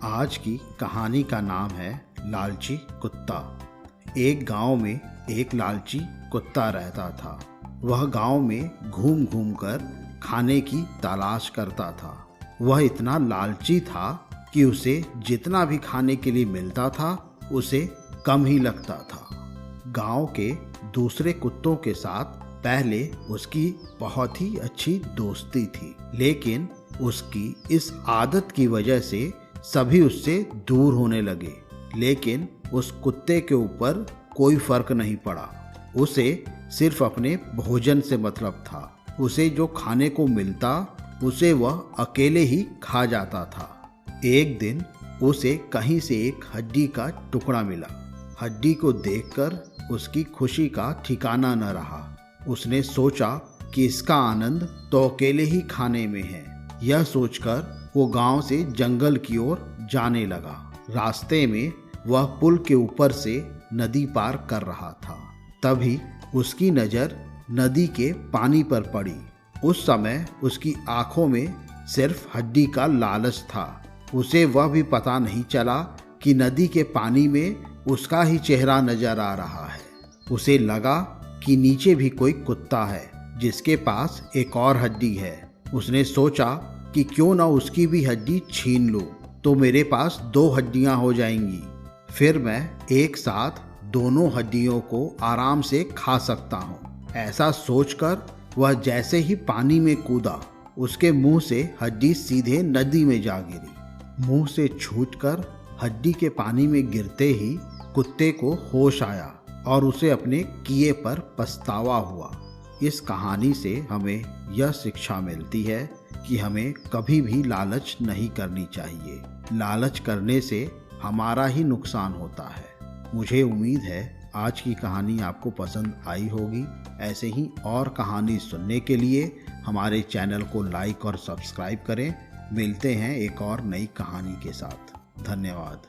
आज की कहानी का नाम है लालची कुत्ता। एक गांव में एक लालची कुत्ता रहता था। वह गांव में घूम घूम कर खाने की तलाश करता था। वह इतना लालची था कि उसे जितना भी खाने के लिए मिलता था उसे कम ही लगता था। गांव के दूसरे कुत्तों के साथ पहले उसकी बहुत ही अच्छी दोस्ती थी, लेकिन उसकी इस आदत की वजह से सभी उससे दूर होने लगे। लेकिन उस कुत्ते के ऊपर कोई फर्क नहीं पड़ा। उसे सिर्फ अपने भोजन से मतलब था। उसे जो खाने को मिलता उसे वह अकेले ही खा जाता था। एक दिन उसे कहीं से एक हड्डी का टुकड़ा मिला। हड्डी को देखकर उसकी खुशी का ठिकाना न रहा। उसने सोचा कि इसका आनंद तो अकेले ही खाने में है। यह सोचकर वो गांव से जंगल की ओर जाने लगा। रास्ते में वह पुल के ऊपर से नदी पार कर रहा था। तभी उसकी नज़र नदी के पानी पर पड़ी। उस समय उसकी आंखों में सिर्फ हड्डी का लालच था। उसे वह भी पता नहीं चला कि नदी के पानी में उसका ही चेहरा नजर आ रहा है। उसे लगा कि नीचे भी कोई कुत्ता है जिसके पास एक और हड्डी है। उसने सोचा कि क्यों ना उसकी भी हड्डी छीन लूं, तो मेरे पास 2 हड्डियां हो जाएंगी। फिर मैं एक साथ दोनों हड्डियों को आराम से खा सकता हूँ। ऐसा सोचकर वह जैसे ही पानी में कूदा, उसके मुंह से हड्डी सीधे नदी में जा गिरी। मुंह से छूटकर हड्डी के पानी में गिरते ही कुत्ते को होश आया और उसे अपने किए पर पछतावा हुआ। इस कहानी से हमें यह शिक्षा मिलती है कि हमें कभी भी लालच नहीं करनी चाहिए। लालच करने से हमारा ही नुकसान होता है। मुझे उम्मीद है आज की कहानी आपको पसंद आई होगी। ऐसे ही और कहानी सुनने के लिए हमारे चैनल को लाइक और सब्सक्राइब करें। मिलते हैं एक और नई कहानी के साथ। धन्यवाद।